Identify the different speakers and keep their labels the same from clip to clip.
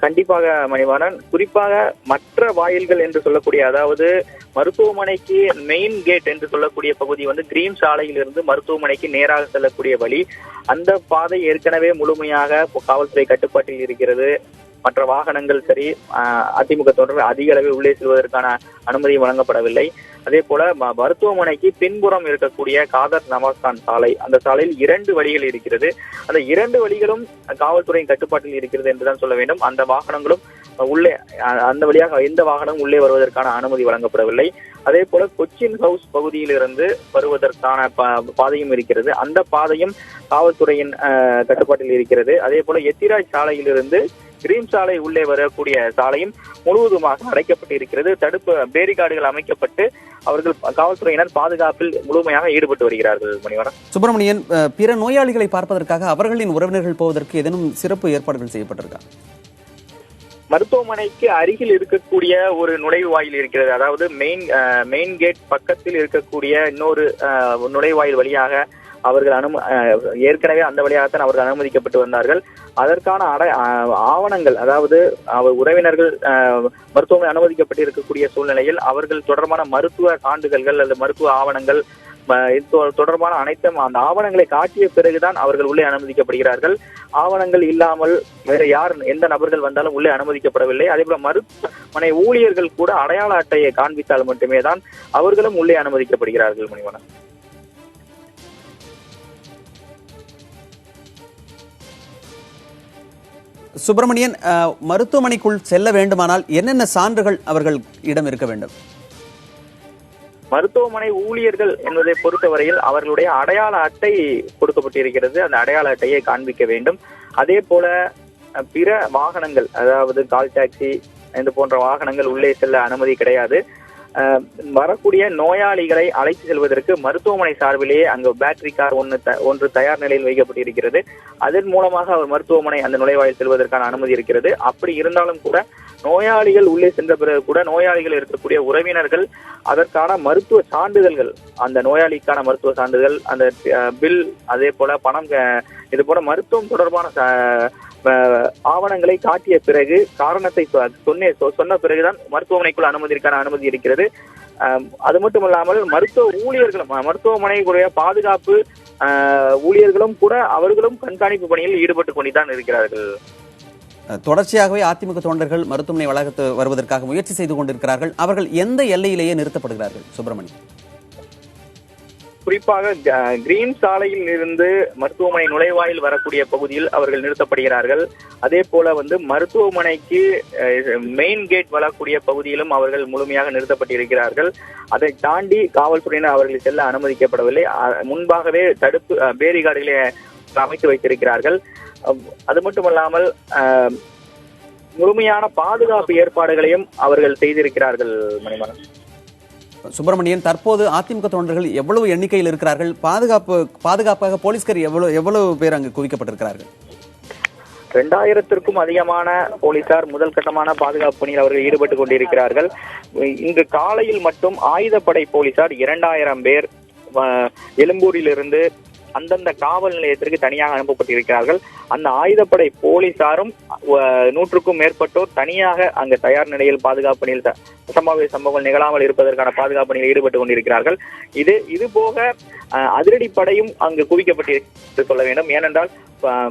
Speaker 1: கண்டிப்பாக மணிவாணன். குறிப்பாக மற்ற வாயில்கள் என்று சொல்லக்கூடிய, அதாவது மருத்துவமனைக்கு மெயின் கேட் என்று சொல்லக்கூடிய பகுதி கிரீன் சாலையிலிருந்து மருத்துவமனைக்கு நேராக செல்லக்கூடிய வழி, அந்த பாதை ஏற்கனவே முழுமையாக காவல்துறை கட்டுப்பாட்டில் இருக்கிறது. மற்ற வாகனங்கள் சரி, அதிமுக தொண்டர்கள் அதிக அளவில் உள்ளே செல்வதற்கான அனுமதி வழங்கப்படவில்லை. அதே போல மருத்துவமனைக்கு பின்புறம் இருக்கக்கூடிய காதர் நவாஸ்கான் சாலை, அந்த சாலையில் 2 வழிகள் இருக்கிறது. அந்த 2 வழிகளும் காவல்துறையின் கட்டுப்பாட்டில் இருக்கிறது என்றுதான் சொல்ல வேண்டும். அந்த வாகனங்களும் உள்ளே, அந்த வழியாக எந்த வாகனம் உள்ளே வருவதற்கான அனுமதி வழங்கப்படவில்லை. அதே போல கொச்சின் ஹவுஸ் பகுதியிலிருந்து வருவதற்கான பாதையும் இருக்கிறது. அந்த பாதையும் காவல்துறையின் கட்டுப்பாட்டில் இருக்கிறது. அதே போல எத்திராஜ் சாலையிலிருந்து கிரீன் சாலை உள்ளே வரக்கூடிய சாலையும் முழுவதுமாக அடைக்கப்பட்டு இருக்கிறது. தடுப்பு பேரிகார்டுகள் அமைக்கப்பட்டு அவர்கள் காவல்துறையினர் பாதுகாப்பில் முழுமையாக ஈடுபட்டு வருகிறார்கள். மணிவரன்.
Speaker 2: சுப்பிரமணியன், பிற நோயாளிகளை பார்ப்பதற்காக அவர்களின் உறவினர்கள் போவதற்கு ஏதேனும் சிறப்பு ஏற்பாடுகள் செய்யப்பட்டிருக்கா?
Speaker 1: மருத்துவமனைக்கு அருகில் இருக்கக்கூடிய ஒரு நுழைவாயில் இருக்கிறது. அதாவது மெயின் கேட் பக்கத்தில் இருக்கக்கூடிய இன்னொரு நுழைவாயில் வழியாக அவர்கள் ஏற்கனவே அந்த வழியாகத்தான் அவர்கள் அனுமதிக்கப்பட்டு வந்தார்கள். அதற்கான ஆவணங்கள், அதாவது அவர் உறவினர்கள் மருத்துவமனை அனுமதிக்கப்பட்டு இருக்கக்கூடிய சூழ்நிலையில் அவர்கள் தொடர்பான மருத்துவ சான்றிதழ்கள் அல்லது மருத்துவ ஆவணங்கள் தொடர்பான அனைத்தும் அந்த ஆவணங்களை காட்டிய பிறகுதான் அவர்கள் உள்ளே அனுமதிக்கப்படுகிறார்கள். ஆவணங்கள் இல்லாமல் வேற எந்த நபர்கள் வந்தாலும் உள்ளே அனுமதிக்கப்படவில்லை. அதே போல மருத்துவமனை ஊழியர்கள் கூட அடையாள அட்டையை காண்பித்தால் மட்டுமே தான் அவர்களும் உள்ளே அனுமதிக்கப்படுகிறார்கள். மணிவண்ணன்.
Speaker 2: சுப்பிரமணியன், மருத்துவமனைக்குள் செல்ல வேண்டுமானால் என்னென்ன சான்றுகள் அவர்கள் இடம் இருக்க வேண்டும்?
Speaker 1: மருத்துவமனை ஊழியர்கள் என்பதை பொறுத்தவரையில் அவர்களுடைய அடையாள அட்டை கொடுக்கப்பட்டிருக்கிறது. அந்த அடையாள அட்டையை காண்பிக்க வேண்டும். அதே போல பிற வாகனங்கள், அதாவது கால் டாக்ஸி இது போன்ற வாகனங்கள் உள்ளே செல்ல அனுமதி கிடையாது. வரக்கூடிய நோயாளிகளை அழைத்து செல்வதற்கு மருத்துவமனை சார்பிலேயே அங்கு பேட்டரி கார் ஒன்று தயார் நிலையில் வைக்கப்பட்டிருக்கிறது. அதன் மூலமாக அவர் மருத்துவமனை அந்த நுழைவாயில் செல்வதற்கான அனுமதி இருக்கிறது. அப்படி இருந்தாலும் கூட நோயாளிகள் உள்ளே சென்ற பிறகு கூட நோயாளிகள் இருக்கக்கூடிய உறவினர்கள் அதற்கான மருத்துவ சான்றிதழ்கள், அந்த நோயாளிக்கான மருத்துவ சான்றிதழ், அந்த பில், அதே போல பணம், இது போல மருத்துவம் தொடர்பான ஆவணங்களை காட்டிய பிறகு, காரணத்தை சொன்ன பிறகுதான் மருத்துவமனைக்குள் அனுமதிக்கான அனுமதி இருக்கிறது. அது மட்டுமல்லாமல் மருத்துவ ஊழியர்களும், மருத்துவமனைக்குரிய பாதுகாப்பு ஊழியர்களும் கூட அவர்களும் கண்காணிப்பு பணியில் ஈடுபட்டுக் கொண்டுதான் இருக்கிறார்கள்.
Speaker 2: தொடர்ச்சியாகவே அதிமுக தொண்டர்கள் மருத்துவமனை வளாகத்து வருவதற்காக முயற்சி செய்து கொண்டிருக்கிறார்கள். அவர்கள் எந்த எல்லையிலேயே நிறுத்தப்படுகிறார்கள்? சுப்பிரமணியன்.
Speaker 1: குறிப்பாக கிரீன் சாலையில் இருந்து மருத்துவமனை நுழைவாயில் வரக்கூடிய பகுதியில் அவர்கள் நிறுத்தப்படுகிறார்கள். அதே போல மருத்துவமனைக்கு மெயின் கேட் வரக்கூடிய பகுதியிலும் அவர்கள் முழுமையாக நிறுத்தப்பட்டிருக்கிறார்கள். அதை தாண்டி காவல்துறையினர் அவர்கள் செல்ல அனுமதிக்கப்படவில்லை. முன்பாகவே தடுப்பு பேரிகார்டுகளை அமைத்து வைத்திருக்கிறார்கள். அது மட்டுமல்லாமல் முழுமையான பாதுகாப்பு ஏற்பாடுகளையும் அவர்கள் செய்திருக்கிறார்கள். மணிமணன்.
Speaker 2: சுப்பிரமணியன், தற்போது அதிமுக தொண்டர்கள் எவ்வளவு எண்ணிக்கையில் இருக்கிறார்கள்? பாதுகாப்பாக போலீஸ்கார் எவ்வளவு பேர் அங்கு குவிக்கப்பட்டிருக்கிறார்கள்?
Speaker 1: 2000க்கும் அதிகமான போலீசார் முதல் கட்டமான பாதுகாப்பு பணியில் அவர்கள் ஈடுபட்டுக் கொண்டிருக்கிறார்கள். இன்று காலையில் மட்டும் ஆயுதப்படை போலீசார் 2000 பேர் எழும்பூரிலிருந்து அந்தந்த காவல் நிலையத்திற்கு தனியாக அனுப்பப்பட்டிருக்கிறார்கள். அந்த ஆயுதப்படை போலீசாரும் 100க்கும் மேற்பட்டோர் தனியாக அங்கு தயார் நிலையில் பாதுகாப்பு பணியில் அசம்பாவித சம்பவங்கள் நிகழாமல் இருப்பதற்கான பாதுகாப்பு பணியில் ஈடுபட்டுக் கொண்டிருக்கிறார்கள். இது போக அதிரடிப்படையும் அங்கு குவிக்கப்பட்டிருக்க சொல்ல வேண்டும். ஏனென்றால்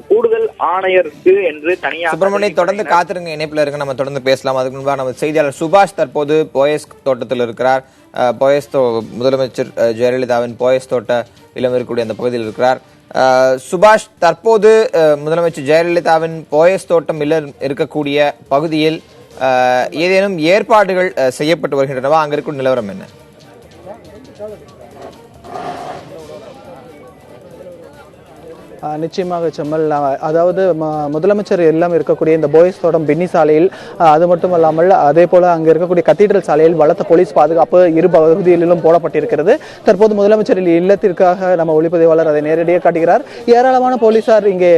Speaker 1: கூடுதல் ஆணையருக்கு என்று தனியாக.
Speaker 3: சுப்பிரமணியன், தொடர்ந்து காத்திருங்க, இணைப்புல இருக்க, நம்ம தொடர்ந்து பேசலாம். அதுக்கு முன்பாக நம்ம செய்தியாளர் சுபாஷ் தற்போது போயஸ் தோட்டத்தில் இருக்கிறார். முதலமைச்சர் ஜெயலலிதாவின் போயஸ் தோட்ட இல்லம் இருக்கக்கூடிய அந்த பகுதியில் இருக்கிறார். சுபாஷ், தற்போது முதலமைச்சர் ஜெயலலிதாவின் போயஸ் தோட்டம் இல்லம் இருக்கக்கூடிய பகுதியில் ஏதேனும் ஏற்பாடுகள் செய்யப்பட்டு வருகின்றனவா? அங்க இருக்கும் நிலவரம் என்ன?
Speaker 4: நிச்சயமாக செம்மல், அதாவது முதலமைச்சர் எல்லாம் இருக்கக்கூடிய இந்த போயஸ் தோட்டம் பென்னி சாலையில், அது மட்டும் இல்லாமல் அதே போல அங்கே இருக்கக்கூடிய கத்தீட்ரல் சாலையில் பலத்த போலீஸ் பாதுகாப்பு இரு பகுதிகளிலும் போடப்பட்டிருக்கிறது. தற்போது முதலமைச்சர் இல்லத்திற்காக நம்ம ஒளிப்பதிவாளர் அதை நேரடியாக காட்டுகிறார். ஏராளமான போலீசார் இங்கே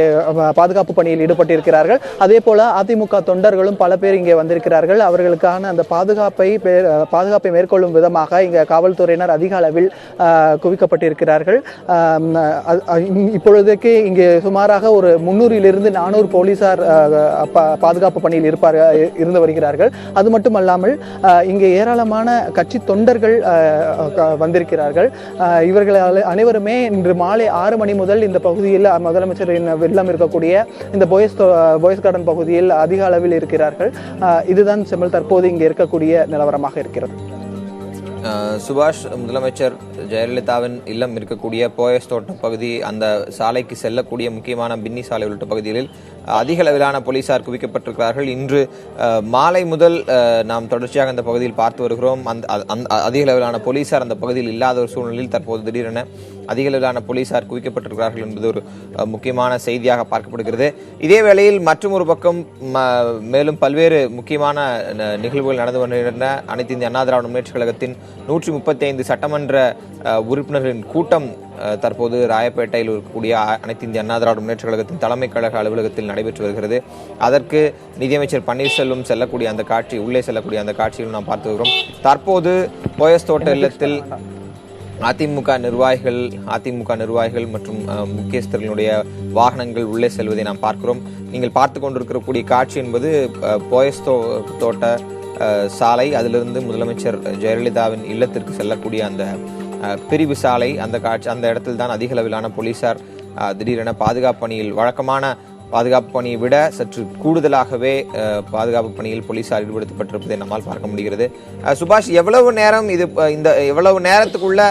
Speaker 4: பாதுகாப்பு பணியில் ஈடுபட்டிருக்கிறார்கள். அதே போல அதிமுக தொண்டர்களும் பல பேர் இங்கே வந்திருக்கிறார்கள். அவர்களுக்கான அந்த பாதுகாப்பை மேற்கொள்ளும் விதமாக இங்கே காவல்துறையினர் அதிக அளவில் குவிக்கப்பட்டிருக்கிறார்கள். இப்பொழுதைக்கு இங்கே சுமாராக ஒரு 300 to 400 போலீசார் பாதுகாப்பு பணியில் இருந்து வருகிறார்கள். அது மட்டுமல்லாமல் இங்கே ஏராளமான கட்சி தொண்டர்கள் வந்திருக்கிறார்கள். இவர்கள் அனைவருமே இன்று மாலை 6 மணி முதல் இந்த பகுதியில் முதலமைச்சரின் இல்லம் இருக்கக்கூடிய இந்த போயஸ் கார்டன் பகுதியில் அதிக அளவில் இருக்கிறார்கள். இதுதான் செம்மல் தற்போது இங்கே இருக்கக்கூடிய நிலவரமாக இருக்கிறது.
Speaker 3: சுபாஷ், முதலமைச்சர் ஜெயலலிதாவின் இல்லம் இருக்கக்கூடிய போயஸ் தோட்டம் பகுதி, அந்த சாலைக்கு செல்லக்கூடிய முக்கியமான பின்னி சாலை உள்ளிட்ட பகுதிகளில் அதிக அளவிலான போலீசார் குவிக்கப்பட்டிருக்கிறார்கள். இன்று மாலை முதல் நாம் தொடர்ச்சியாக அந்த பகுதியில் பார்த்து வருகிறோம். அதிக அளவிலான போலீசார் அந்த பகுதியில் இல்லாத ஒரு சூழ்நிலையில் தற்போது திடீரென அதிக அளவிலான போலீசார் குவிக்கப்பட்டிருக்கிறார்கள் என்பது ஒரு முக்கியமான செய்தியாக பார்க்கப்படுகிறது. இதே வேளையில் மற்றும் ஒரு பக்கம் மேலும் பல்வேறு முக்கியமான நிகழ்வுகள் நடந்து வருகின்றன. அனைத்து இந்திய அண்ணா திராவிட முன்னேற்றக் கழகத்தின் 135 சட்டமன்ற உறுப்பினர்களின் கூட்டம் தற்போது ராயப்பேட்டையில் இருக்கக்கூடிய அனைத்து இந்திய அண்ணா திராவிட முன்னேற்றக் கழகத்தின் தலைமை கழக அலுவலகத்தில் நடைபெற்று வருகிறது. அதற்கு நிதியமைச்சர் பன்னீர்செல்வம் செல்லக்கூடிய அந்த காட்சி, உள்ளே செல்லக்கூடிய அந்த காட்சியில் நாம் பார்த்து வருகிறோம். தற்போது போயஸ் தோட்ட இல்லத்தில் அதிமுக நிர்வாகிகள் மற்றும் முக்கியஸ்தர்களுடைய வாகனங்கள் உள்ளே செல்வதை நாம் பார்க்கிறோம். நீங்கள் பார்த்து கொண்டிருக்கக்கூடிய காட்சி என்பது போயஸ் தோட்ட சாலை, அதிலிருந்து முதலமைச்சர் ஜெயலலிதாவின் இல்லத்திற்கு செல்லக்கூடிய அந்த பிரிவு சாலை, அந்த இடத்தில் தான் அதிக அளவிலான போலீசார் திடீரென பாதுகாப்பு பணியில், வழக்கமான பாதுகாப்பு பணியை விட சற்று கூடுதலாகவே பாதுகாப்பு பணியில் போலீசார் ஈடுபடுத்தப்பட்டிருப்பதை நம்மால் பார்க்க முடிகிறது. சுபாஷ், எவ்வளவு நேரத்துக்குள்ள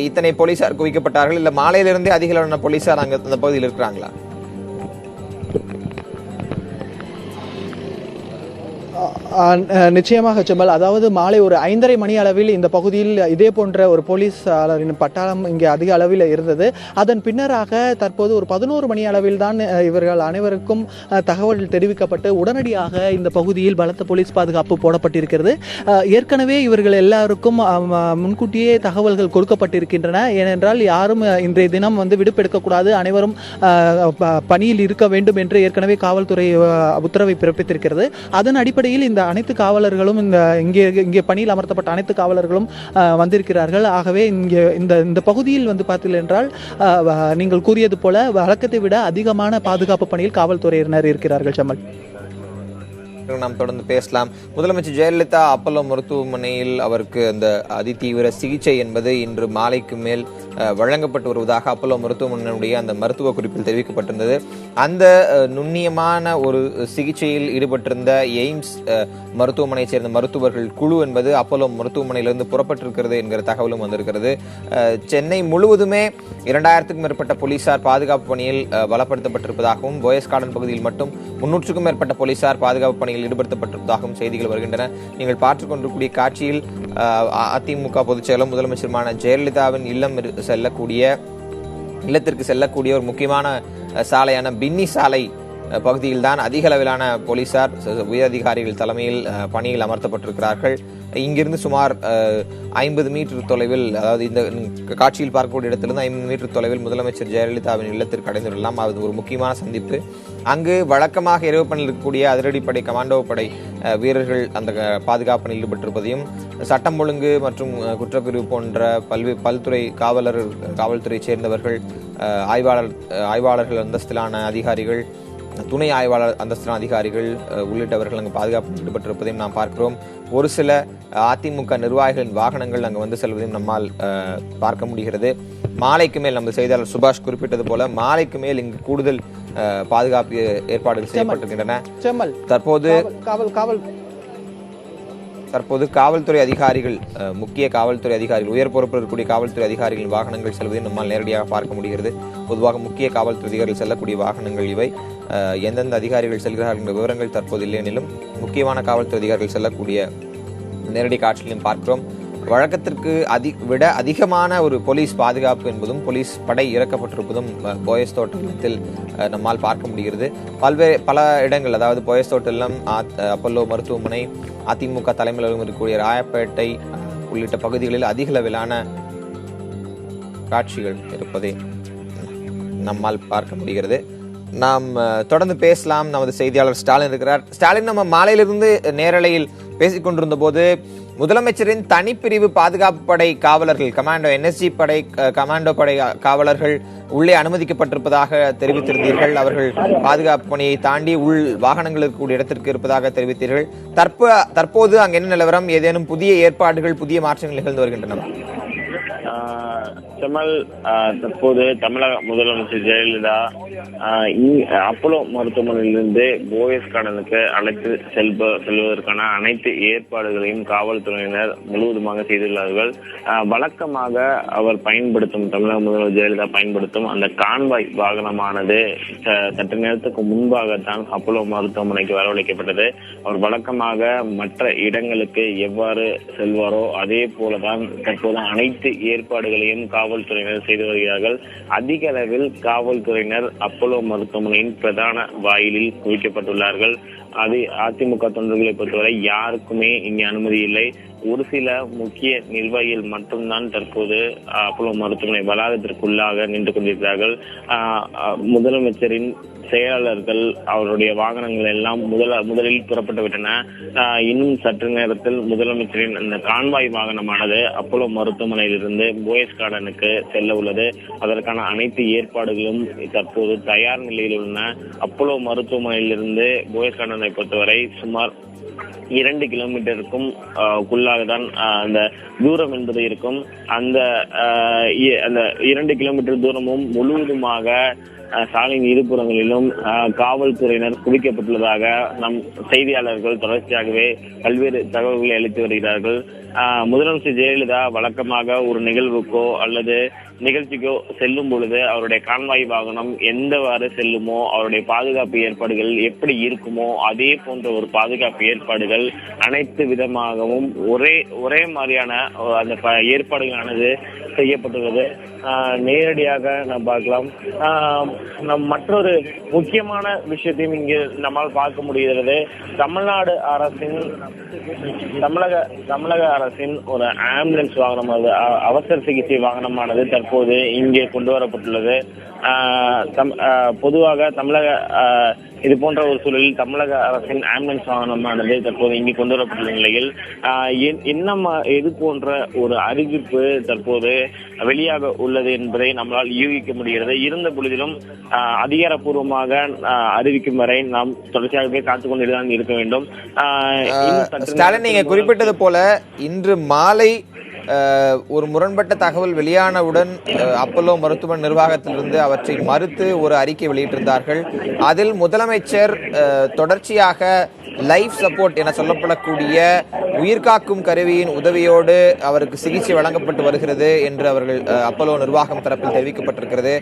Speaker 3: இத்தனை போலீசார் குவிக்கப்பட்டார்கள்? இல்ல மாலையிலிருந்தே அதிக அளவான போலீசார் அங்க அந்த பகுதியில் இருக்கிறாங்களா?
Speaker 4: நிச்சயமாக செம்மல், அதாவது மாலை ஒரு 5:30 மணி அளவில் இந்த பகுதியில் இதே போன்ற ஒரு போலீஸாளரின் பட்டாளம் இங்கே அதிக அளவில் இருந்தது. அதன் பின்னராக தற்போது ஒரு 11 மணி அளவில் தான் இவர்கள் அனைவருக்கும் தகவல் தெரிவிக்கப்பட்டு உடனடியாக இந்த பகுதியில் பலத்த போலீஸ் பாதுகாப்பு போடப்பட்டிருக்கிறது. ஏற்கனவே இவர்கள் எல்லாருக்கும் முன்கூட்டியே தகவல்கள் கொடுக்கப்பட்டிருக்கின்றன. ஏனென்றால் யாரும் இன்றைய தினம் விடுப்பெடுக்கக்கூடாது, அனைவரும் பணியில் இருக்க வேண்டும் என்று ஏற்கனவே காவல்துறை உத்தரவை பிறப்பித்திருக்கிறது. அதன் அடிப்படையில் இந்த அனைத்து காவலர்களும் இங்கே பணியில் அமர்த்தப்பட்ட அனைத்து காவலர்களும் வந்திருக்கிறார்கள். ஆகவே இந்த பகுதியில் பார்த்தீர்கள் என்றால் நீங்கள் கூறியது போல வழக்கத்தை விட அதிகமான பாதுகாப்பு பணியில் காவல்துறையினர் இருக்கிறார்கள். செம்மல்,
Speaker 3: நாம் தொடர்ந்து பேசலாம். முதலமைச்சர் ஜெயலலிதா அப்பல்லோ மருத்துவமனையில் அவருக்கு அந்த அதிதீவிர சிகிச்சை என்பது இன்று மாலைக்கு மேல் வழங்கப்பட்டு வருவதாக அப்பல்லோ மருத்துவமனையுடைய அந்த மருத்துவ குறிப்பில் தெரிவிக்கப்பட்டிருந்தது. அந்த நுண்ணியமான ஒரு சிகிச்சையில் ஈடுபட்டிருந்த எய்ம்ஸ் மருத்துவமனையை சேர்ந்த மருத்துவர்கள் குழு என்பது அப்பல்லோ மருத்துவமனையிலிருந்து புறப்பட்டிருக்கிறது என்கிற தகவலும் வந்திருக்கிறது. சென்னை முழுவதுமே 2000க்கும் மேற்பட்ட போலீசார் பாதுகாப்பு பணியில் பலப்படுத்தப்பட்டிருப்பதாகவும், போயஸ் கார்டன் பகுதியில் மட்டும் 300க்கும் மேற்பட்ட போலீசார் பாதுகாப்பு பணியில் ஈடுபடுத்தப்பட்டிருப்பதாகவும் செய்திகள் வருகின்றன. நீங்கள் பார்த்துக் கொண்டிருக்கூடிய காட்சியில் அதிமுக பொதுச் செயலர் முதலமைச்சருமான ஜெயலலிதாவின் இல்லத்திற்கு செல்லக்கூடிய ஒரு முக்கியமான சாலையான பின்னி சாலை பகுதியில் தான் அதிக அளவிலான போலீசார் உயர் அதிகாரிகள் தலைமையில் பணியில் அமர்த்தப்பட்டிருக்கிறார்கள். இங்கிருந்து சுமார் 50 மீட்டர் தொலைவில், அதாவது இந்த காட்சியில் பார்க்கக்கூடிய இடத்திலிருந்து 50 மீட்டர் தொலைவில் முதலமைச்சர் ஜெயலலிதாவின் இல்லத்திற்கு அடைந்து விடலாம். அது ஒரு முக்கியமான சந்திப்பு. அங்கு வழக்கமாக இரவு பணியில் இருக்கக்கூடிய அதிரடிப்படை, கமாண்டோ படை வீரர்கள் அந்த பாதுகாப்பில் ஈடுபட்டிருப்பதையும், சட்டம் ஒழுங்கு மற்றும் குற்றப்பிரிவு போன்ற பல்துறை காவல்துறை சேர்ந்தவர்கள், ஆய்வாளர்கள் அந்தஸ்திலான அதிகாரிகள், துணை ஆய்வாளர் அந்தஸ்தான அதிகாரிகள் உள்ளிட்டவர்கள் அங்கு பாதுகாப்பு ஈடுபட்டிருப்பதையும் நாம் பார்க்கிறோம். ஒரு சில அதிமுக நிர்வாகிகளின் வாகனங்கள் அங்கு செல்வதையும் நம்மால் பார்க்க முடிகிறது. மாலைக்கு மேல் நமது செய்தியாளர் சுபாஷ் குறிப்பிட்டது போல மாலைக்கு மேல் இங்கு கூடுதல் பாதுகாப்பு ஏற்பாடுகள் செய்யப்பட்டிருக்கின்றன. தற்போது காவல்துறை அதிகாரிகள், முக்கிய காவல்துறை அதிகாரிகள், உயர் பொறுப்பில் இருக்கக்கூடிய காவல்துறை அதிகாரிகளின் வாகனங்கள் செல்வதை நம்மால் நேரடியாக பார்க்க முடிகிறது. பொதுவாக முக்கிய காவல்துறை அதிகாரிகள் செல்லக்கூடிய வாகனங்கள் இவை. எந்தெந்த அதிகாரிகள் செல்கிறார்கள் என்ற விவரங்கள் தற்போது இல்லையெனிலும் முக்கியமான காவல்துறை அதிகாரிகள் செல்லக்கூடிய நேரடி காட்சிகளையும் பார்க்கிறோம். வழக்கத்திற்கு விட அதிகமான ஒரு போலீஸ் பாதுகாப்பு என்பதும் போலீஸ் படை இறக்கப்பட்டிருப்பதும் போயஸ் தோட்டத்தில் நம்மால் பார்க்க முடிகிறது. பல இடங்கள், அதாவது போயஸ் தோட்டம், அப்பல்லோ மருத்துவமனை, அதிமுக தலைமையிலும் இருக்கக்கூடிய ராயப்பேட்டை உள்ளிட்ட பகுதிகளில் அதிக அளவிலான காட்சிகள் இருப்பதை நம்மால் பார்க்க முடிகிறது. நாம் தொடர்ந்து பேசலாம். நமது செய்தியாளர் ஸ்டாலின் இருக்கிறார். ஸ்டாலின், நம்ம மாலையிலிருந்து நேரலையில் பேசிக் கொண்டிருந்த போது முதலமைச்சரின் தனிப்பிரிவு பாதுகாப்பு படை காவலர்கள் கமாண்டோ NSG படை கமாண்டோ படை காவலர்கள் உள்ளே அனுமதிக்கப்பட்டிருப்பதாக தெரிவித்திருந்தீர்கள். அவர்கள் பாதுகாப்பு பணியை தாண்டி உள் வாகனங்கள் இருக்கக்கூடிய இடத்திற்கு இருப்பதாக தெரிவித்தீர்கள். தற்போது அங்கு என்ன நிலவரம்? ஏதேனும் புதிய ஏற்பாடுகள், புதிய மாற்றங்கள் நிகழ்ந்து வருகின்றன?
Speaker 5: செம்மல், தற்போது தமிழக முதலமைச்சர் ஜெயலலிதா அப்போலோ மருத்துவமனையிலிருந்து போயஸ் கார்டனுக்கு அழைத்து செல்வதற்கான அனைத்து ஏற்பாடுகளையும் காவல்துறையினர் முழுவதுமாக செய்துள்ளார்கள். வழக்கமாக அவர் பயன்படுத்தும், தமிழக முதல்வர் ஜெயலலிதா பயன்படுத்தும் அந்த கான்வாய் வாகனமானது சற்று நேரத்துக்கு முன்பாகத்தான் அப்போலோ மருத்துவமனைக்கு வரவழைக்கப்பட்டது. அவர் வழக்கமாக மற்ற இடங்களுக்கு எவ்வாறு செல்வாரோ அதே போலதான் தற்போது அனைத்து ஏற்பாடுகளையும் காவல்துறையினர் செய்து வருகிறார்கள். அதிக அளவில் காவல்துறையினர் அப்போலோ மருத்துவமனையின் பிரதான வாயிலில் குவிக்கப்பட்டுள்ளார்கள். அது அதிமுக தொண்டர்களை பொறுத்தவரை யாருக்குமே இங்கே அனுமதி இல்லை. ஒரு சில முக்கிய நிர்வாகிகள் மட்டும்தான் தற்போது அப்போலோ மருத்துவமனை வளாகத்திற்குள்ளாக நின்று கொண்டிருக்கிறார்கள். முதலமைச்சரின் செயலாளர்கள் அவருடைய வாகனங்கள் எல்லாம் முதலில் புறப்பட்டு விட்டன. இன்னும் சற்று நேரத்தில் முதலமைச்சரின் அந்த கான்வாய் வாகனமானது அப்போலோ மருத்துவமனையிலிருந்து போயஸ் கார்டனுக்கு செல்ல உள்ளது. அதற்கான அனைத்து ஏற்பாடுகளும் தற்போது தயார் நிலையில் உள்ளன. அப்போலோ மருத்துவமனையிலிருந்து போயஸ் கார்டனை பொறுத்தவரை சுமார் 2 கிலோமீட்டருக்கும் குள்ளாகத்தான் அந்த தூரம் என்பது இருக்கும். அந்த 2 கிலோமீட்டர் தூரமும் முழுவதுமாக சாலையின் இருபுறங்களிலும் காவல்துறையினர் குவிக்கப்பட்டுள்ளதாக நம் செய்தியாளர்கள் தொடர்ச்சியாகவே பல்வேறு தகவல்களை அளித்து வருகிறார்கள். முதலமைச்சர் ஜெயலலிதா வழக்கமாக ஒரு நிகழ்வுக்கோ அல்லது நிகழ்ச்சிக்கோ செல்லும் பொழுது அவருடைய கான்வாய் வாகனம் எந்தவாறு செல்லுமோ, அவருடைய பாதுகாப்பு ஏற்பாடுகள் எப்படி இருக்குமோ அதே போன்ற ஒரு பாதுகாப்பு ஏற்பாடுகள் அனைத்து விதமாகவும் ஒரே மாதிரியான அந்த ஏற்பாடுகளானது செய்யப்பட்டுள்ளது. நேரடியாக நாம் பார்க்கலாம். நம் மற்றொரு முக்கியமான விஷயத்தையும் இங்கு நம்மால் பார்க்க முடிகிறது. தமிழக அரசின் ஒரு ஆம்புலன்ஸ் வாகனம், அவசர சிகிச்சை வாகனமானது தற்போது இங்கே கொண்டு வரப்பட்டுள்ளது. பொதுவாக இது போன்ற ஒரு சூழலில் தமிழக அரசின் ஆம்புலன்ஸ் வாகனமானது தற்போது இங்கே கொண்டு வரப்பட்டுள்ள நிலையில் இது போன்ற ஒரு அறிவிப்பு தற்போது வெளியாக உள்ளது என்பதை நம்மளால் யூகிக்க முடிகிறது. இருந்த பொழுதிலும் அதிகாரப்பூர்வமாக அறிவிக்கும் வரை நாம் தொடர்ச்சியாகவே காத்துக்கொண்டுதான் இருக்க வேண்டும்.
Speaker 3: ஸ்டாலின், நீங்க குறிப்பிட்டது போல இன்று மாலை ஒரு முரண்பட்ட தகவல் வெளியானவுடன் அப்போலோ மருத்துவமனை நிர்வாகத்திலிருந்து அவற்றை மறுத்து ஒரு அறிக்கை வெளியிட்டிருந்தார்கள். அதில் முதலமைச்சர் தொடர்ச்சியாக லைஃப் சப்போர்ட் என சொல்லப்படக்கூடிய உயிர்காக்கும் கருவியின் உதவியோடு அவருக்கு சிகிச்சை வழங்கப்பட்டு வருகிறது என்று அவர்கள் அப்போலோ நிர்வாகம் தரப்பில் தெரிவிக்கப்பட்டிருக்கிறது.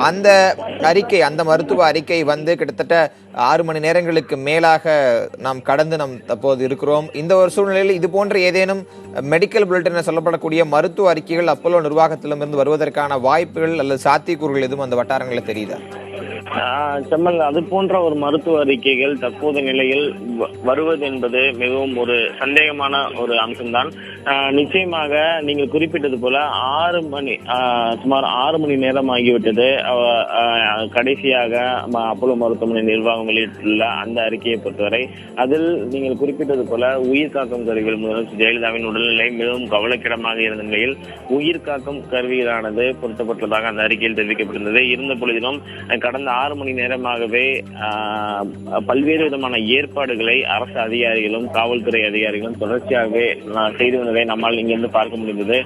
Speaker 3: அந்த மருத்துவ அறிக்கை வந்து கிட்டத்தட்ட 6 மணி நேரங்களுக்கு மேலாக நாம் தற்போது இருக்கிறோம். இந்த ஒரு சூழ்நிலையில் இது போன்ற ஏதேனும் மெடிக்கல் புல்லட்டின் என சொல்லப்படக்கூடிய மருத்துவ அறிக்கைகள் அப்போலோ நிர்வாகத்திலிருந்து வருவதற்கான வாய்ப்புகள் அல்லது சாத்தியக்கூறுகள் எதுவும் அந்த வட்டாரங்களில் தெரியுதா?
Speaker 5: செம்மல், அது போன்ற ஒரு மருத்துவ அறிக்கைகள் தற்போது நிலையில் வருவது என்பது மிகவும் ஒரு சந்தேகமான ஒரு அம்சம்தான். நிச்சயமாக நீங்கள் குறிப்பிட்டது போல சுமார் 6 மணி நேரம் ஆகிவிட்டது. கடைசியாக அப்போலோ மருத்துவமனை நிர்வாகம் வெளியிட்டுள்ள அந்த அறிக்கையை பொறுத்தவரை அதில் நீங்கள் குறிப்பிட்டது போல உயிர் காக்கும் கருவிகள், முதலமைச்சர் ஜெயலலிதாவின் உடல்நிலை மிகவும் கவலைக்கிடமாக இருந்த நிலையில் உயிர் காக்கும் கருவிகளானது பொருத்தப்பட்டதாக அந்த அறிக்கையில் தெரிவிக்கப்பட்டிருந்தது. இருந்த பொழுதிலும் கடந்த 6 மணி நேரமாகவே பல்வேறு விதமான ஏற்பாடுகளை அரசு அதிகாரிகளும் காவல்துறை அதிகாரிகளும் தொடர்ச்சியாகவே செய்து வந்ததை நம்மால் இங்கிருந்து பார்க்க முடிந்தது.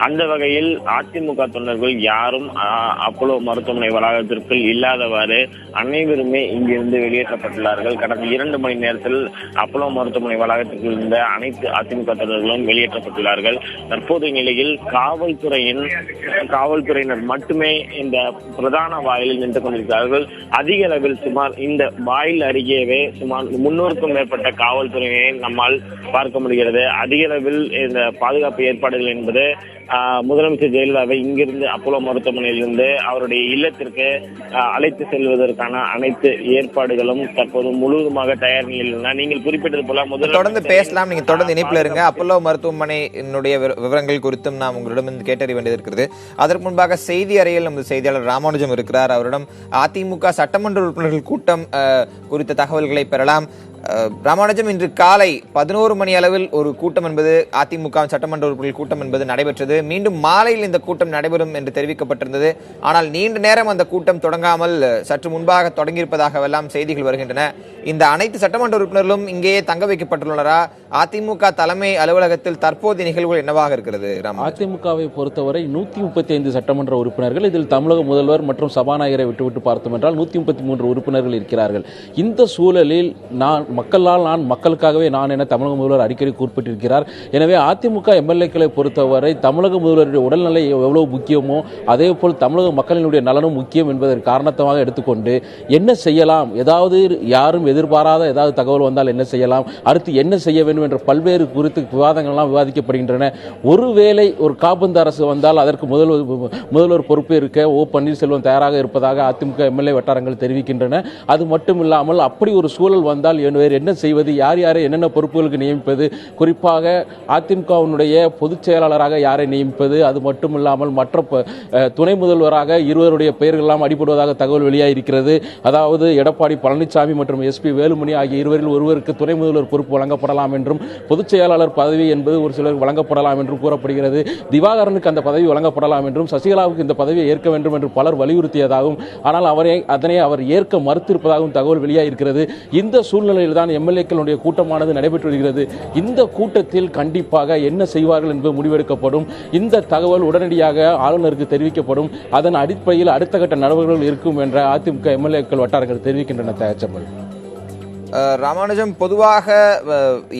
Speaker 5: அந்த வகையில் அதிமுக தொண்டர்கள் யாரும் அப்போலோ மருத்துவமனை வளாகத்திற்குள் இல்லாதவாறு அனைவருமே இங்கிருந்து வெளியேற்றப்பட்டுள்ளார்கள். கடந்த 2 மணி நேரத்தில் அப்போலோ மருத்துவமனை வளாகத்திற்குள் இருந்த அனைத்து அதிமுக தொண்டர்களும் வெளியேற்றப்பட்டுள்ளார்கள். தற்போதைய நிலையில் காவல்துறையினர் மட்டுமே இந்த பிரதான வாயிலில் நின்று கொண்டிருக்கிறார்கள். அதிக அளவில் சுமார் இந்த வாயில் அருகேவே சுமார் 300க்கும் மேற்பட்ட காவல்துறையினரை நம்மால் பார்க்க முடிகிறது. அதிக அளவில் இந்த பாதுகாப்பு ஏற்பாடுகள் என்பது முதலமைச்சர் ஜெயலலிதாவை இங்கிருந்து அப்போலோ மருத்துவமனையிலிருந்து அவருடைய இல்லத்திற்கு அழைத்து செல்வதற்கான அனைத்து ஏற்பாடுகளும் தற்போது முழுவதுமாக தயார் நிலையில் உள்ளன. நீங்கள் குறிப்பிட்டது போல
Speaker 3: தொடர்ந்து பேசலாம். நீங்க தொடர்ந்து இணைப்பில் இருங்க. அப்போலோ மருத்துவமனையினுடைய விவரங்கள் குறித்தும் நாம் உங்களிடம் கேட்டறிய வேண்டியது இருக்கிறது. அதற்கு முன்பாக செய்தி அறையில் நமது செய்தியாளர் ராமானுஜம் இருக்கிறார். அவரிடம் அதிமுக சட்டமன்ற உறுப்பினர்கள் கூட்டம் குறித்த தகவல்களை பெறலாம். ராமானுஜம், இன்று காலை 11 மணி அளவில் ஒரு கூட்டம் என்பது அதிமுக சட்டமன்ற உறுப்பினர்கள் கூட்டம் என்பது நடைபெற்றது. மீண்டும் மாலையில் இந்த கூட்டம் நடைபெறும் என்று தெரிவிக்கப்பட்டிருந்தது. ஆனால் நீண்ட நேரம் அந்த கூட்டம் தொடங்காமல் சற்று முன்பாக தொடங்கியிருப்பதாகவெல்லாம் செய்திகள் வருகின்றன. இந்த அனைத்து சட்டமன்ற உறுப்பினர்களும் இங்கேயே தங்க வைக்கப்பட்டுள்ளனரா? அதிமுக தலைமை அலுவலகத்தில் தற்போதைய நிகழ்வுகள் என்னவாக இருக்கிறது?
Speaker 6: அதிமுகவை பொறுத்தவரை 135 சட்டமன்ற உறுப்பினர்கள், இதில் தமிழக முதல்வர் மற்றும் சபாநாயகரை விட்டுவிட்டு பார்த்தோம் என்றால் 133 உறுப்பினர்கள் இருக்கிறார்கள். இந்த சூழலில் நான் மக்களுக்காகவே நான் என தமிழக முதல்வர் அடிக்கடி குறிப்பிட்டிருக்கிறார். எனவே அதிமுக எம்எல்ஏக்களை பொறுத்தவரை தமிழக முதல்வருடைய உடல்நிலை எவ்வளவு முக்கியமோ அதே போல் தமிழக மக்களினுடைய நலனும் முக்கியம் என்பதற்கு காரணமாக எடுத்துக்கொண்டு என்ன செய்யலாம், ஏதாவது யாரும் எதிர்பாராத ஏதாவது தகவல் வந்தால் என்ன செய்யலாம், அடுத்து என்ன செய்ய வேண்டும் என்ற பல்வேறு குறித்து விவாதங்கள் எல்லாம் விவாதிக்கப்படுகின்றன. ஒருவேளை ஒரு காபந்து அரசு வந்தால் அதற்கு முதல்வர் பொறுப்பு இருக்க ஓ பன்னீர்செல்வம் தயாராக இருப்பதாக அதிமுக எம்எல்ஏ வட்டாரங்கள் தெரிவிக்கின்றன. அது மட்டும் இல்லாமல் அப்படி ஒரு சூழல் வந்தால் என்ன செய்வது, யார் யாரை என்னென்ன பொறுப்புகளுக்கு நியமிப்பது, குறிப்பாக அதிமுகவினுடைய பொதுச் செயலாளராக யாரை நியமிப்பது, அது மட்டும் இல்லாமல் மற்ற துணை முதல்வராக இருவருடைய பெயர்கள் எல்லாம் அடிபடுவதாக தகவல் வெளியாகிருக்கிறது. அதாவது எடப்பாடி பழனிசாமி மற்றும் எஸ்பி வேலுமணி ஆகிய இருவரில் ஒருவருக்கு துணை முதல்வர் பொறுப்பு வழங்கப்படலாம் என்றும் பொதுச் செயலாளர் பதவி என்பது ஒரு சிலர் வழங்கப்படலாம் என்றும் கூறப்படுகிறது. திவாகரனுக்கு அந்த பதவி வழங்கப்படலாம் என்றும் சசிகலாவுக்கு இந்த பதவியை ஏற்க வேண்டும் என்று பலர் வலியுறுத்தியதாகவும் ஆனால் அதனை அவர் ஏற்க மறுத்திருப்பதாகவும் தகவல் வெளியாகிருக்கிறது. இந்த சூழ்நிலையில் தான் எம்எல்ஏக்களுடைய கூட்டமானது நடைபெற்று வருகிறது. இந்த கூட்டத்தில் கண்டிப்பாக என்ன செய்வார்கள் என்பது முடிவெடுக்கப்படும். இந்த தகவல் உடனடியாக ஆளுநருக்கு தெரிவிக்கப்படும். அதன் அடிப்படையில் அடுத்த கட்ட நடவடிக்கைகள் இருக்கும் என்ற அதிமுக எம்எல்ஏக்கள் வட்டாரங்கள் தெரிவிக்கின்றன. தயாச்சம்பல்
Speaker 3: ராமானுஜம், பொதுவாக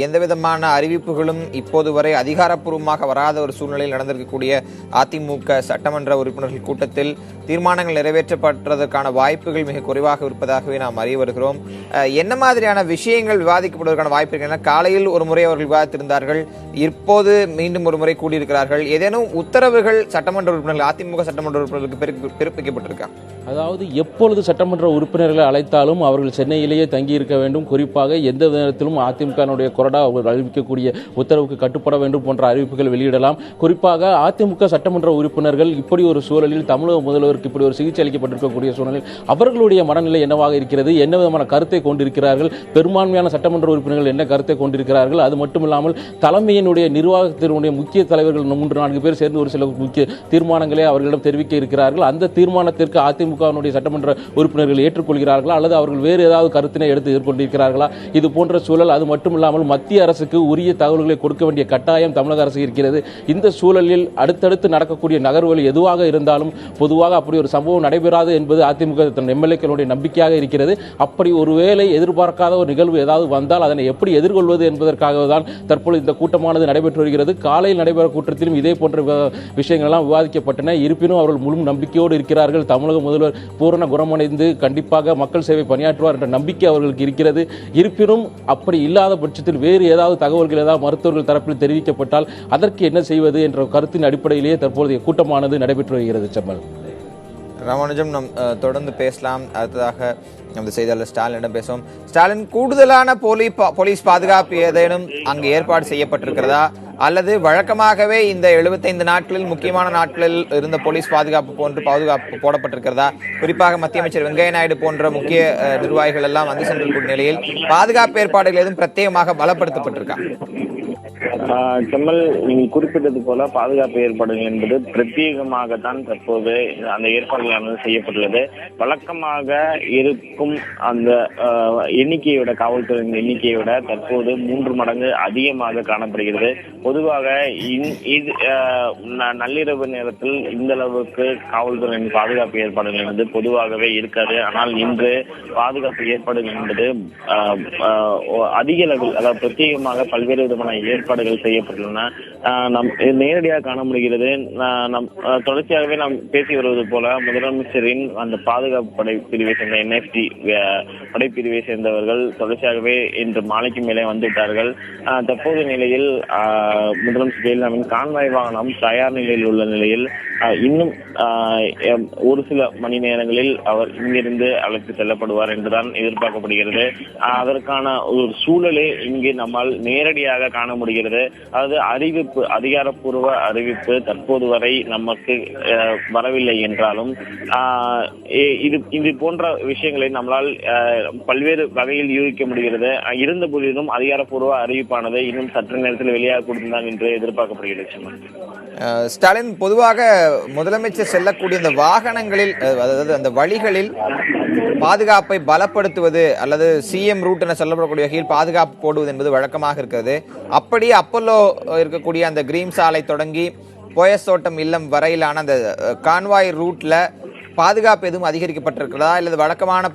Speaker 3: எந்தவிதமான அறிவிப்புகளும் இப்போது வரை அதிகாரப்பூர்வமாக வராத ஒரு சூழ்நிலையில் நடந்திருக்கக்கூடிய அதிமுக சட்டமன்ற உறுப்பினர்கள் கூட்டத்தில் தீர்மானங்கள் நிறைவேற்றப்பட்டதற்கான வாய்ப்புகள் மிக குறைவாக இருப்பதாகவே நாம் அறிய வருகிறோம். என்ன மாதிரியான விஷயங்கள் விவாதிக்கப்படுவதற்கான வாய்ப்பு இருக்கின்றன? காலையில் ஒரு முறை அவர்கள் விவாதித்திருந்தார்கள், இப்போது மீண்டும் ஒரு முறை கூடியிருக்கிறார்கள். ஏதேனும் உத்தரவுகள் சட்டமன்ற உறுப்பினர்கள், அதிமுக சட்டமன்ற உறுப்பினர்களுக்கு பிறப்பிக்கப்பட்டிருக்கா?
Speaker 6: அதாவது எப்பொழுது சட்டமன்ற உறுப்பினர்களை அழைத்தாலும் அவர்கள் சென்னையிலேயே தங்கியிருக்க வேண்டும். குறிப்பாக எந்த நேரத்திலும் அதிமுக கொறடா அறிவிக்கக்கூடிய உத்தரவுக்கு கட்டுப்பட வேண்டும் போன்ற அறிவிப்புகள் வெளியிடலாம். குறிப்பாக அதிமுக சட்டமன்ற உறுப்பினர்கள் இப்படி ஒரு சூழலில் தமிழக முதல்வருக்கு இப்படி ஒரு சிகிச்சை அளிக்கப்பட்டிருக்கக்கூடிய சூழலில் அவர்களுடைய மனநிலை என்னவாக இருக்கிறது, என்ன விதமான கருத்தை கொண்டிருக்கிறார்கள், பெரும்பான்மையான சட்டமன்ற உறுப்பினர்கள் என்ன கருத்தை கொண்டிருக்கிறார்கள், அது மட்டுமில்லாமல் தலைமையினுடைய நிர்வாகத்தினுடைய முக்கிய தலைவர்கள் 3-4 பேர் சேர்ந்து ஒரு சில முக்கிய தீர்மானங்களை அவர்களிடம் தெரிவிக்க இருக்கிறார்கள். அந்த தீர்மானத்திற்கு அதிமுகவினுடைய சட்டமன்ற உறுப்பினர்கள் ஏற்றுக்கொள்கிறார்களா அல்லது அவர்கள் வேறு ஏதாவது கருத்தினை எடுத்து எதிர்கொண்டிருக்கிறார்களா? இது போன்ற சூழல். அது மட்டுமில்லாமல் மத்திய அரசுக்கு உரிய தகவல்களை கொடுக்க வேண்டிய கட்டாயம் தமிழக அரசு இருக்கிறது. இந்த சூழலில் அடுத்தடுத்து நடக்கக்கூடிய நகர்வுகள் எதுவாக இருந்தாலும் பொதுவாக அப்படி ஒரு சம்பவம் நடைபெறாது என்பது அதிமுக எம்எல்ஏக்களுடைய நம்பிக்கையாக இருக்கிறது. அப்படி ஒருவேளை எதிர்பார்க்காத ஒரு நிகழ்வு ஏதாவது வந்தால் அதனை எப்படி எதிர்கொள்வது என்பதற்காக தான் தற்போது இந்த கூட்டமானது நடைபெற்று வருகிறது. காலையில் நடைபெற கூட்டத்திலும் இதே போன்ற விஷயங்கள் எல்லாம் விவாதிக்கப்பட்டன. இருப்பினும் அவர்கள் முழு நம்பிக்கையோடு இருக்கிறார்கள். தமிழக முதல்வர் பூரண குணமடைந்து கண்டிப்பாக மக்கள் சேவை பணியாற்றுவார் என்ற நம்பிக்கை அவர்களுக்கு இருக்கிறது. இருப்பினும் அப்படி இல்லாத பட்சத்தில் வேறு ஏதாவது தகவல்கள் ஏதாவது மருத்துவர்கள் தரப்பில் தெரிவிக்கப்பட்டால் அதற்கு என்ன செய்வது என்ற கருத்தின் அடிப்படையிலேயே தற்போதைய கூட்டமானது நடைபெற்று வருகிறது. செம்மல்
Speaker 3: ராமானுஜம், நாம் தொடர்ந்து பேசலாம். அடுத்ததாக நமது செய்தியாளர் ஸ்டாலினிடம் பேசுவோம். ஸ்டாலின், கூடுதலான போலீஸ் பாதுகாப்பு ஏதேனும் அங்கு ஏற்பாடு செய்யப்பட்டிருக்கிறதா அல்லது வழக்கமாகவே இந்த 75 நாட்களில் முக்கியமான நாட்களில் இருந்த போலீஸ் பாதுகாப்பு போன்று பாதுகாப்பு போடப்பட்டிருக்கிறதா? குறிப்பாக மத்திய அமைச்சர் வெங்கையா நாயுடு போன்ற முக்கிய நிர்வாகிகள் எல்லாம் வந்து சென்றிருக்கும் நிலையில் பாதுகாப்பு ஏற்பாடுகள் எதுவும் பிரத்யேகமாக பலப்படுத்தப்பட்டிருக்கா?
Speaker 5: செம்மல், நீங்கள் குறிப்பிட்டது போல பாதுகாப்பு ஏற்பாடுகள் என்பது பிரத்யேகமாகத்தான் தற்போது அந்த ஏற்பாடுகளானது செய்யப்பட்டுள்ளது. வழக்கமாக இருக்கும் அந்த எண்ணிக்கையோட, காவல்துறையின் எண்ணிக்கையோட தற்போது 3 மடங்கு அதிகமாக காணப்படுகிறது. பொதுவாக நள்ளிரவு நேரத்தில் இந்த அளவுக்கு காவல்துறையின் பாதுகாப்பு ஏற்பாடுகள் என்பது பொதுவாகவே இருக்காது. ஆனால் இன்று பாதுகாப்பு ஏற்பாடுகள் என்பது அதிக அளவில், அதாவது பிரத்யேகமாக பல்வேறு விதமான ஏற்பாடுகள் செய்யப்பட்டுள்ளன. நம் நேரடியாக காண முடிகிறது. தொடர்ச்சியாகவே நாம் பேசி வருவது போல முதலமைச்சரின் அந்த பாதுகாப்பு படைப்பிரிவை சேர்ந்த என்எஃப்டி படைப்பிரிவை சேர்ந்தவர்கள் தொடர்ச்சியாகவே இன்று மாலைக்கு மேலே வந்துவிட்டார்கள். தற்போதைய நிலையில் முதலமைச்சர் ஜெயலலிதாவின் கான்வாய் வாகனம் தயார் நிலையில் உள்ள நிலையில் இன்னும் ஒரு சில மணி நேரங்களில் அவர் இங்கிருந்து அழைத்து செல்லப்படுவார் என்றுதான் எதிர்பார்க்கப்படுகிறது. அதற்கான ஒரு சூழலை இங்கே நம்மால் நேரடியாக காண முடிகிறது. அதாவது அறிவிப்பு, அதிகாரப்பூர்வ அறிவிப்பு தற்போது வரை நமக்கு வரவில்லை என்றாலும் இது போன்ற விஷயங்களை நம்மளால் பல்வேறு வகையில் யூகிக்க முடிகிறது. இருந்த போதிலும் அதிகாரப்பூர்வ அறிவிப்பானது இன்னும் சற்று நேரத்தில் வெளியாக கொடுத்திருந்தான் என்று எதிர்பார்க்கப்படுகிறது.
Speaker 3: ஸ்டாலின், பொதுவாக முதலமைச்சர் செல்லக்கூடிய அந்த வாகனங்களில், அதாவது அந்த வழிகளில் பாதுகாப்பை பலப்படுத்துவது அல்லது சிஎம் ரூட் என சொல்லப்படக்கூடிய வகையில் பாதுகாப்பு போடுவது என்பது வழக்கமாக இருக்கிறது. அப்படி அப்பல்லோ இருக்கக்கூடிய அந்த கிரீம் சாலை தொடங்கி போயஸ் தோட்டம் இல்லம் வரையிலான அந்த கான்வாய் ரூட்ல பாதுகாப்பு எதுவும் அதிகரிக்கப்பட்டிருக்கிறதா அல்லது வழக்கமான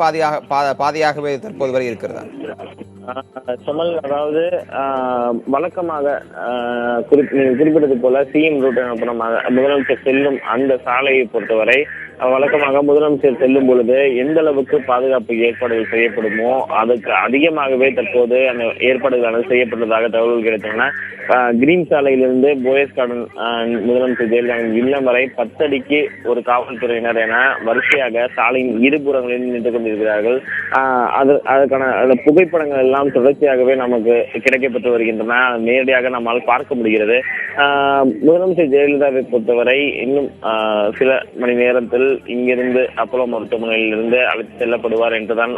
Speaker 3: பாதையாகவே தற்போது வரை இருக்கிறதா?
Speaker 5: சமல், அதாவது வழக்கமாக குறிப்பிட்டது போல சிஎம் ரூட் எனப்படும் முதலமைச்சர் செல்லும் அந்த சாலையை பொறுத்தவரை வழக்கமாக முதலமைச்சர் செல்லும் பொழுது எந்த அளவுக்கு பாதுகாப்பு ஏற்பாடுகள் செய்யப்படுமோ அதுக்கு அதிகமாகவே தற்போது அந்த ஏற்பாடுகள் செய்யப்பட்டதாக தகவல்கள் கிடைத்தன. கிரீன் சாலையிலிருந்து போயஸ் கார்டன் முதலமைச்சர் ஜெயலலிதாவின் இல்லம் வரை 10 அடிக்கு ஒரு காவல்துறையினர் என வரிசையாக சாலையின் இருபுறங்களில் நின்று கொண்டிருக்கிறார்கள். அதற்கான புகைப்படங்கள் எல்லாம் தொடர்ச்சியாகவே நமக்கு கிடைக்கப்பட்டு வருகின்றன. நேரடியாக நம்மால் பார்க்க முடிகிறது. முதலமைச்சர் ஜெயலலிதாவை பொறுத்தவரை இன்னும் சில மணி நேரத்தில் இங்கிருந்து அப்பல்லோ மருத்துவமனையில் இருந்து அழைத்து செல்லப்படுவார் என்றுதான்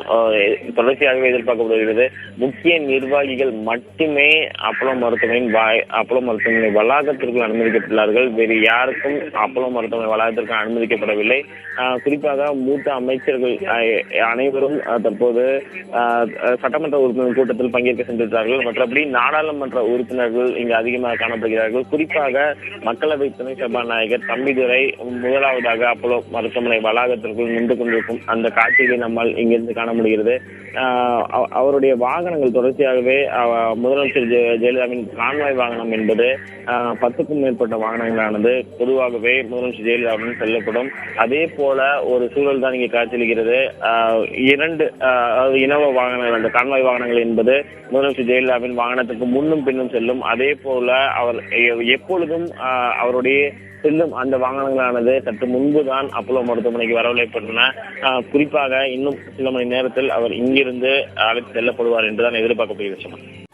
Speaker 5: தொடர்ச்சியாகவே எதிர்பார்க்கப்படுகிறது. முக்கிய நிர்வாகிகள் மட்டுமே அப்பல்லோ மருத்துவமனை வளாகத்திற்குள் அனுமதிக்கப்பட்டுள்ளார்கள். வேறு யாருக்கும் அப்பல்லோ மருத்துவமனை வளாகத்திற்கு அனுமதிக்கப்படவில்லை. குறிப்பாக மூத்த அமைச்சர்கள் அனைவரும் தற்போது சட்டமன்ற உறுப்பினர் கூட்டத்தில் பங்கேற்க சென்றிருக்கிறார்கள். மற்றபடி நாடாளுமன்ற உறுப்பினர்கள் இங்கு அதிகமாக காணப்படுகிறார்கள். குறிப்பாக மக்களவை துணை சபாநாயகர் தம்பிதுரை முதலாவதாக அப்பல்லோ மருத்துவமனை வளாகத்திற்குள் நின்று கொண்டிருக்கும் அந்த காட்சிகளை நம்மால் இங்கிருந்து காண முடிகிறது. அவருடைய வாகனங்கள் தொடர்ச்சியாகவே முதலமைச்சர் ஜெயலலிதாவின் கான்வாய் வாகனம் என்பது 10க்கும் மேற்பட்ட வாகனங்களானது பொதுவாகவே முதலமைச்சர் ஜெயலலிதாவுடன் செல்லப்படும். அதே போல ஒரு சூழல் தான் இங்கே காட்சியளிக்கிறது. 2 இனவ வாகனங்கள், அந்த கான்வாய் வாகனங்கள் என்பது முதலமைச்சர் ஜெயலலிதாவின் வாகனத்துக்கு முன்னும் பின்னும் செல்லும். அதே போல அவர் எப்பொழுதும் அவருடைய செல்லும் அந்த வாகனங்களானது சற்று முன்புதான் அப்பல்லோ மருத்துவமனைக்கு வரவழைப்பட்டன. குறிப்பாக இன்னும் சில மணி நேரத்தில் அவர் இங்கிருந்து அழைத்து செல்லப்படுவார் என்றுதான் எதிர்பார்க்கப்படுகிறது.